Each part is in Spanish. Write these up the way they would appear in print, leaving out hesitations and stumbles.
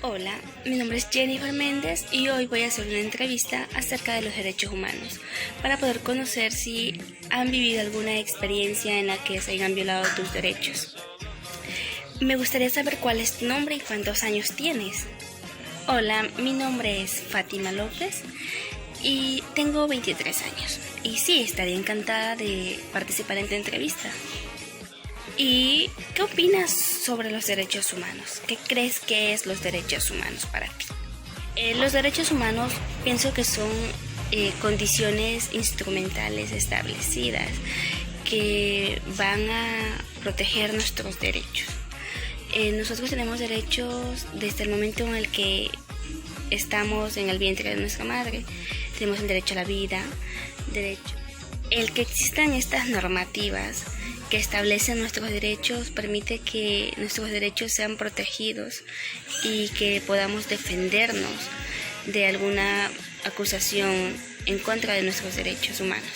Hola, mi nombre es Jennifer Méndez y hoy voy a hacer una entrevista acerca de los derechos humanos para poder conocer si han vivido alguna experiencia en la que se hayan violado tus derechos. Me gustaría saber cuál es tu nombre y cuántos años tienes. Hola, mi nombre es Fátima López y tengo 23 años. Y sí, estaría encantada de participar en tu entrevista. ¿Y qué opinas sobre los derechos humanos? ¿Qué crees que es los derechos humanos para ti? Los derechos humanos pienso que son condiciones instrumentales establecidas que van a proteger nuestros derechos. Nosotros tenemos derechos desde el momento en el que estamos en el vientre de nuestra madre. Tenemos el derecho a la vida, el que existan estas normativas que establecen nuestros derechos permite que nuestros derechos sean protegidos y que podamos defendernos de alguna acusación en contra de nuestros derechos humanos.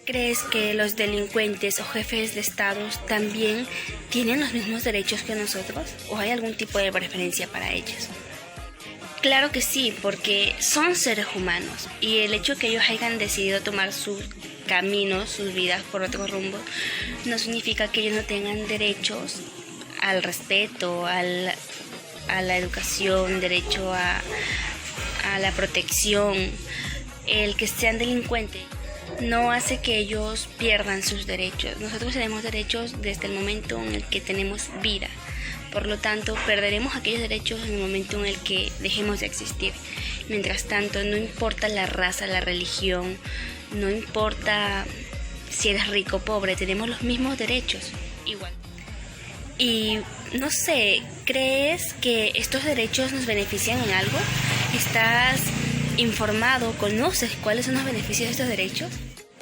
¿Crees que los delincuentes o jefes de estados también tienen los mismos derechos que nosotros o hay algún tipo de preferencia para ellos? Claro que sí, porque son seres humanos y el hecho que ellos hayan decidido tomar sus caminos, sus vidas por otro rumbo, no significa que ellos no tengan derechos al respeto, a la educación, derecho a la protección. El que sean delincuentes no hace que ellos pierdan sus derechos. Nosotros tenemos derechos desde el momento en el que tenemos vida. Por lo tanto, perderemos aquellos derechos en el momento en el que dejemos de existir. Mientras tanto, no importa la raza, la religión, no importa si eres rico o pobre, tenemos los mismos derechos, igual. Y no sé, ¿crees que estos derechos nos benefician en algo? ¿Estás informado? ¿Conoces cuáles son los beneficios de estos derechos?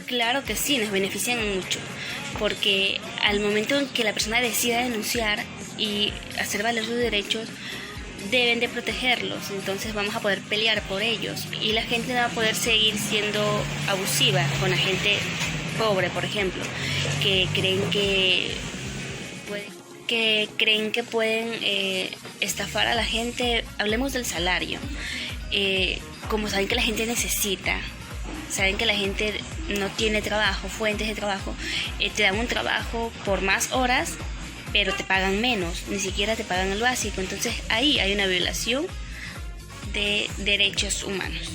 Claro que sí, nos benefician mucho, porque al momento en que la persona decida denunciar y hacer valer sus derechos, deben de protegerlos, entonces vamos a poder pelear por ellos y la gente no va a poder seguir siendo abusiva con la gente pobre, por ejemplo, que creen que pueden estafar a la gente. Hablemos del salario. Como saben que la gente necesita, saben que la gente no tiene trabajo, fuentes de trabajo, te dan un trabajo por más horas, pero te pagan menos, ni siquiera te pagan el básico. Entonces ahí hay una violación de derechos humanos.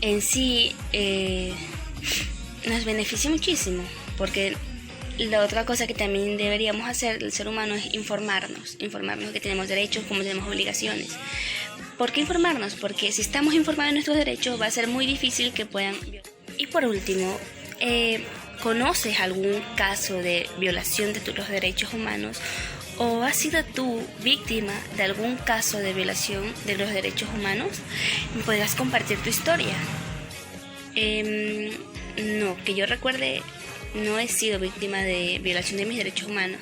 En sí nos beneficia muchísimo, porque la otra cosa que también deberíamos hacer el ser humano es informarnos que tenemos derechos, como tenemos obligaciones. ¿Por qué informarnos? Porque si estamos informados de nuestros derechos va a ser muy difícil que puedan. Y por último, ¿conoces algún caso de violación de los derechos humanos o has sido tú víctima de algún caso de violación de los derechos humanos? ¿Me podrás compartir tu historia? No, que yo recuerde, no he sido víctima de violación de mis derechos humanos,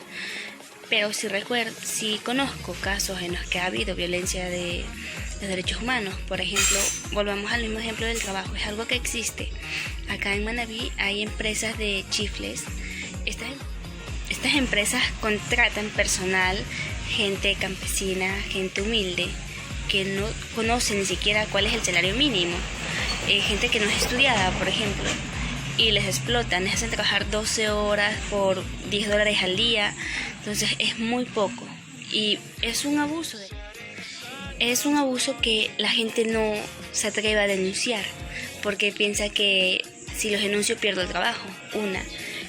pero sí conozco casos en los que ha habido violencia de los derechos humanos. Por ejemplo, volvamos al mismo ejemplo del trabajo, es algo que existe. Acá en Manabí hay empresas de chifles. Estas empresas contratan personal, gente campesina, gente humilde, que no conoce ni siquiera cuál es el salario mínimo. Gente que no es estudiada, por ejemplo, y les explotan, les hacen trabajar 12 horas por $10 al día. Entonces es muy poco y es un abuso. Es un abuso que la gente no se atreve a denunciar porque piensa que si los denuncio pierdo el trabajo, una.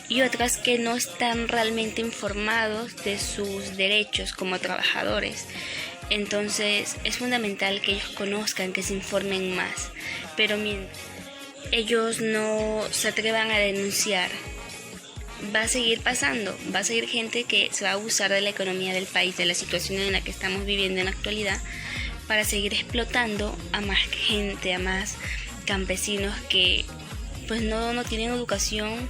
Y otras que no están realmente informados de sus derechos como trabajadores. Entonces es fundamental que ellos conozcan, que se informen más. Pero mientras ellos no se atrevan a denunciar, va a seguir pasando, va a seguir gente que se va a abusar de la economía del país, de la situación en la que estamos viviendo en la actualidad, para seguir explotando a más gente, a más campesinos que pues no tienen educación,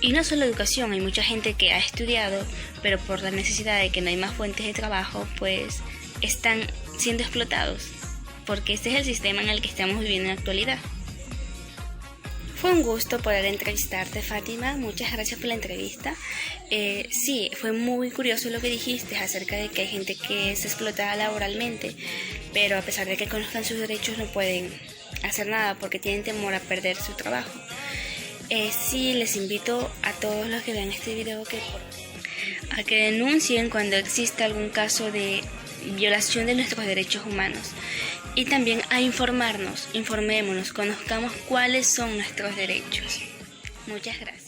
y no solo educación, hay mucha gente que ha estudiado, pero por la necesidad de que no hay más fuentes de trabajo, pues están siendo explotados, porque este es el sistema en el que estamos viviendo en la actualidad. Fue un gusto poder entrevistarte, Fátima. Muchas gracias por la entrevista. Sí, fue muy curioso lo que dijiste acerca de que hay gente que es explotada laboralmente, pero a pesar de que conozcan sus derechos no pueden hacer nada porque tienen temor a perder su trabajo. Sí, les invito a todos los que vean este video a que denuncien cuando exista algún caso de violación de nuestros derechos humanos. Y también a informémonos, conozcamos cuáles son nuestros derechos. Muchas gracias.